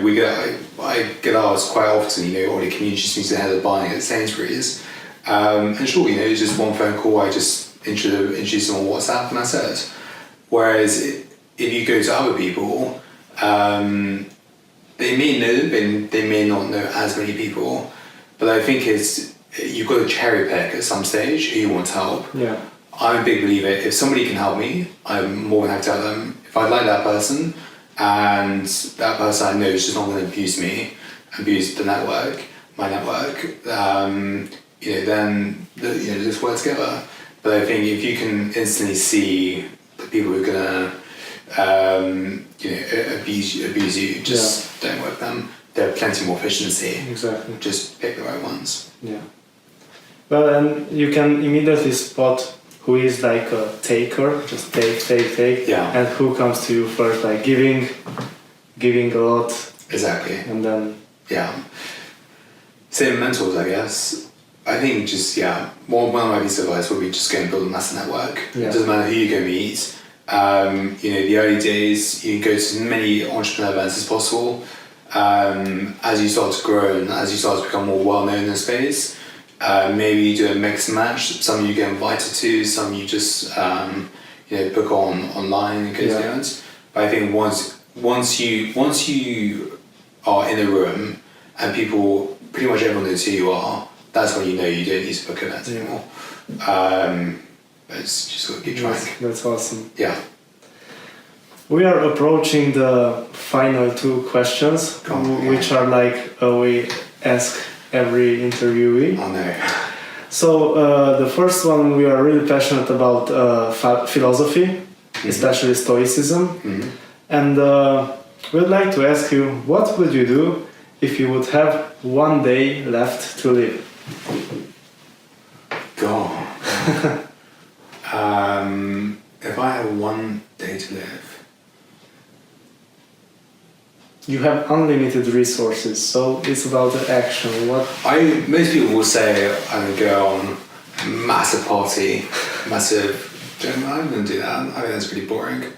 I get asked quite often, Ollie, can you introduce me to the head of buying at Sainsbury's? And sure, it's just one phone call. I just introduce them on WhatsApp and that's it. Whereas if you go to other people, they may know them, they may not know as many people, but I think you've got to cherry pick at some stage who you want to help. Yeah. I'm a big believer, if somebody can help me, I'm more than happy to help them. If I like that person, and that person I know is just not going to abuse me, abuse the network, my network, then just work together. But I think if you can instantly see the people who are going to abuse you, just don't work with them. There are plenty more efficiency. Exactly. Just pick the right ones. Yeah. Well, and you can immediately spot who is like a taker, just take, and who comes to you first, like giving a lot. Exactly. And then same mentors, I guess. I think just one of my pieces of advice would be just go and build a massive network. It doesn't matter who you go meet. The early days, you can go to as many entrepreneur events as possible. As you start to grow and as you start to become more well known in the space, maybe you do a mix and match. Some you get invited to, some you just book online and go to the events. But I think once you are in a room and pretty much everyone knows who you are, that's when you know you don't need to book events anymore. It's just got to keep trying. That's awesome. Yeah. We are approaching the final 2 questions, which are like we ask every interviewee. Oh no. So the first one, we are really passionate about philosophy, especially Stoicism. And we'd like to ask you, what would you do if you would have one day left to live? God. If I had one day to live. You have unlimited resources, so it's about the action. Most people will say I'm going to go on a massive party, I'm going to do that. I think that's pretty boring.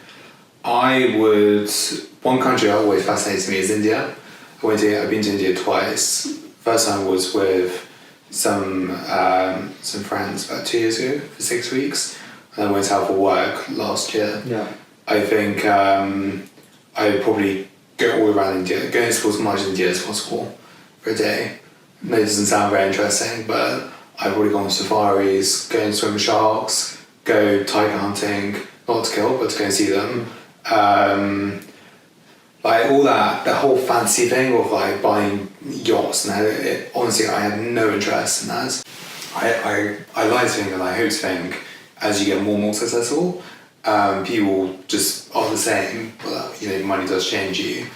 One country that always fascinates me is India. I've been to India twice. First time was with some friends about 2 years ago for 6 weeks. And I went out for work last year. Yeah. I think I would probably go all around India, go and explore as much India as possible for a day. I know it doesn't sound very interesting, but I've already gone on safaris, go and swim with sharks, go tiger hunting, not to kill, but to go and see them. Like all that whole fancy thing of like buying yachts, and honestly, I had no interest in that. I like to think and I hope to think as you get more and more successful, people just are the same, but money does change you.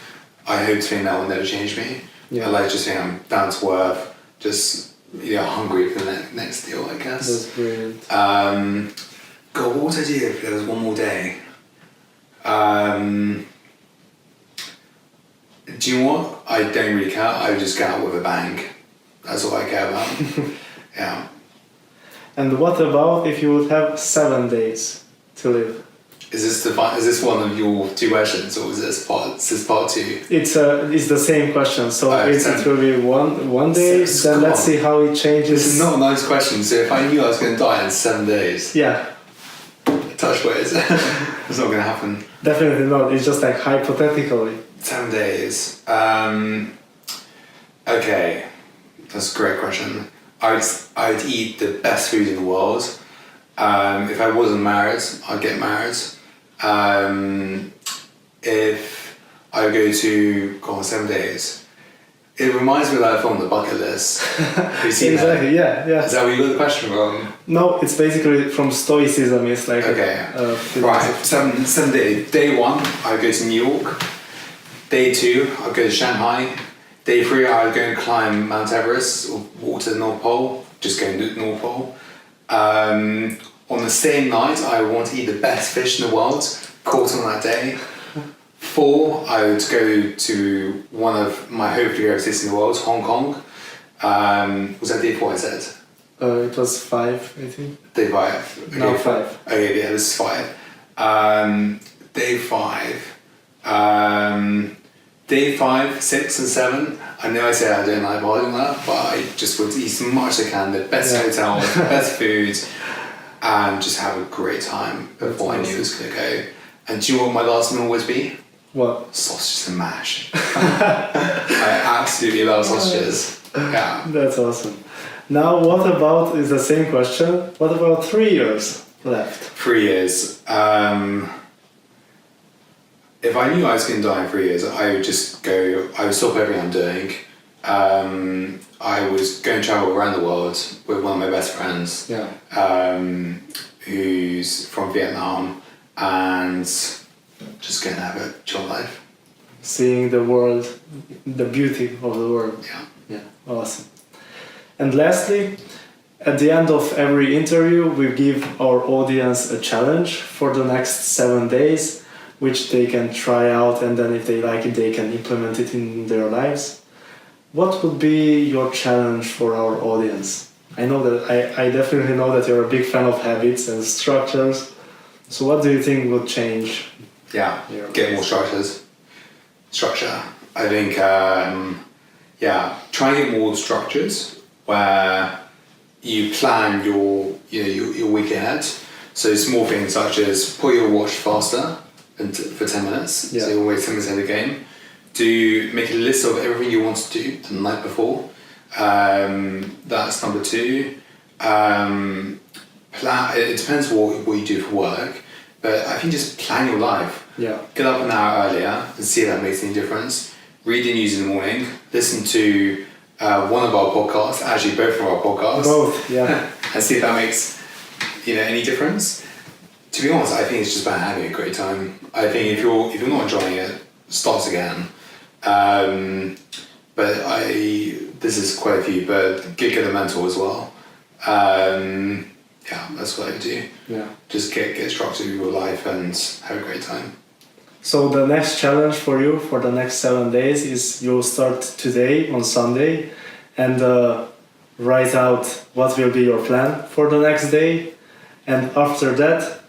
I hope to think that will never change me. I like just think I'm down to earth, just hungry for the next deal, I guess. That's brilliant. God, what would I do if there was one more day? Do you know what? I don't really care. I would just go out with a bang. That's all I care about. Yeah. And what about if you would have 7 days to live? Is this one of your 2 questions, or is this part 2? It's the same question. So it will be one day. Then let's see how it changes. This is not a nice question. So if I knew I was going to die in 7 days, touch wood, it's not going to happen. Definitely not. It's just like hypothetically. 7 days. Okay, that's a great question. I'd eat the best food in the world. If I wasn't married, I'd get married. If I go to 7 days, it reminds me of that film, The Bucket List. Have you seen exactly, that? Yeah. Is that where you got the question from? No, it's basically from Stoicism. It's like right. 7 days. Day 1, I go to New York. Day 2, I'll go to Shanghai. Day 3, I'll go and climb Mount Everest or walk to the North Pole. Just go and do the North Pole. On the same night, I want to eat the best fish in the world, caught on that day. 4, I would go to one of my hopefully favorite cities in the world, Hong Kong. Was that day 4 I said? It was 5, I think. Day 5. Okay, no, 5. Okay, yeah, this is 5. Day 5. Day 5, 6 and 7, I know I say I don't like volume that, but I just would eat as much as I can, the best hotel, the best food, and just have a great time before I knew it was going to go. And do you know what my last meal would be? What? Sausages and mash. I absolutely love sausages. Yeah. That's awesome. Now, what about, is the same question, what about 3 years left? 3 years. If I knew I was going to die in 3 years, I would just go, I would stop everything I'm doing. I was going to travel around the world with one of my best friends, who's from Vietnam, and just going to have a chill life. Seeing the world, the beauty of the world. Yeah, awesome. And lastly, at the end of every interview, we give our audience a challenge for the next 7 days, which they can try out, and then if they like it, they can implement it in their lives. What would be your challenge for our audience? I know that I definitely know that you're a big fan of habits and structures. So what do you think would change? Yeah, get more structure. I think, try and get more structures where you plan your week ahead. So small things such as put your watch faster for 10 minutes, so you're always 10 minutes ahead of the game. Make a list of everything you want to do the night before. That's number 2. Plan. It depends what you do for work, but I think just plan your life. Yeah. Get up an hour earlier and see if that makes any difference. Read the news in the morning. Listen to one of our podcasts, actually both of our podcasts. Both, yeah. And see if that makes any difference. To be honest, I think it's just about having a great time. I think if you're not enjoying it, start again. But this is quite a few, but get a mentor as well. That's what I do. Yeah. Just get structured with your life and have a great time. So the next challenge for you for the next 7 days is you'll start today on Sunday and write out what will be your plan for the next day. And after that,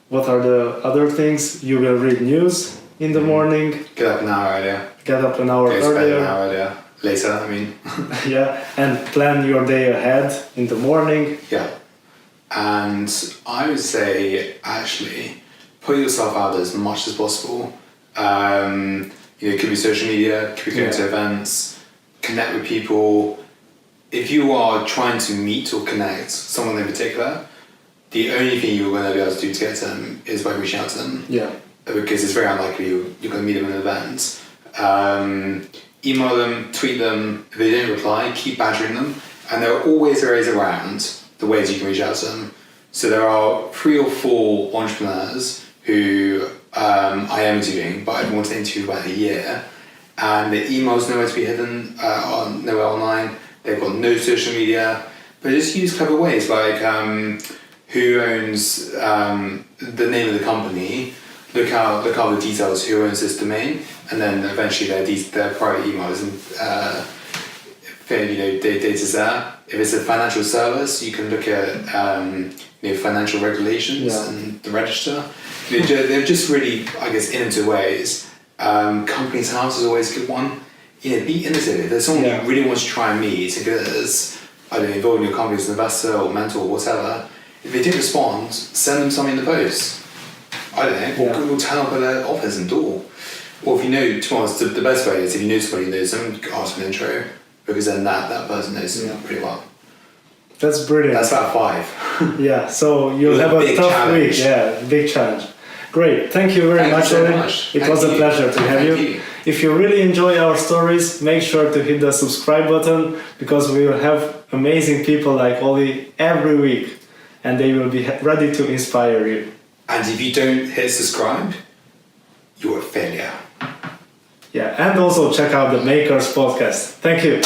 what are the other things? You will read news in the morning. Get up an hour earlier. Go to bed an hour earlier. Later, I mean. Yeah, and plan your day ahead in the morning. Yeah. And I would say, actually, put yourself out as much as possible. It could be social media, could be going to events, connect with people. If you are trying to meet or connect someone in particular, the only thing you're going to be able to do to get to them is by reaching out to them. Yeah. Because it's very unlikely you're going to meet them in an event. Email them, tweet them. If they don't reply, keep badgering them. And there are always ways around the ways you can reach out to them. So there are 3 or 4 entrepreneurs who I am interviewing, but I've wanted to interview for about a year. And their email's nowhere to be hidden, nowhere online. They've got no social media. But just use clever ways like who owns the name of the company. Look out the details, who owns this domain, and then eventually their private emails and data's there. If it's a financial service, you can look at financial regulations and the register. They're just really, I guess, innovative ways. Company's House is always a good one. Be innovative. If there's someone you really want to try and meet, because involved in your company as an investor or mentor or whatever, if they didn't respond, send them something in the post. I don't know, or turn up at their office and door. Or if you know, to be honest, the best way is if you know somebody who knows them, ask for an intro, because then that person knows them pretty well. That's brilliant. That's about 5. Yeah, so you'll have a tough challenge. week. Yeah, big challenge. Great, thank you very much, Ollie. It was a pleasure to have you. If you really enjoy our stories, make sure to hit the subscribe button, because we will have amazing people like Ollie every week, and they will be ready to inspire you. And if you don't hit subscribe, you're a failure. Yeah, and also check out the Makers podcast. Thank you.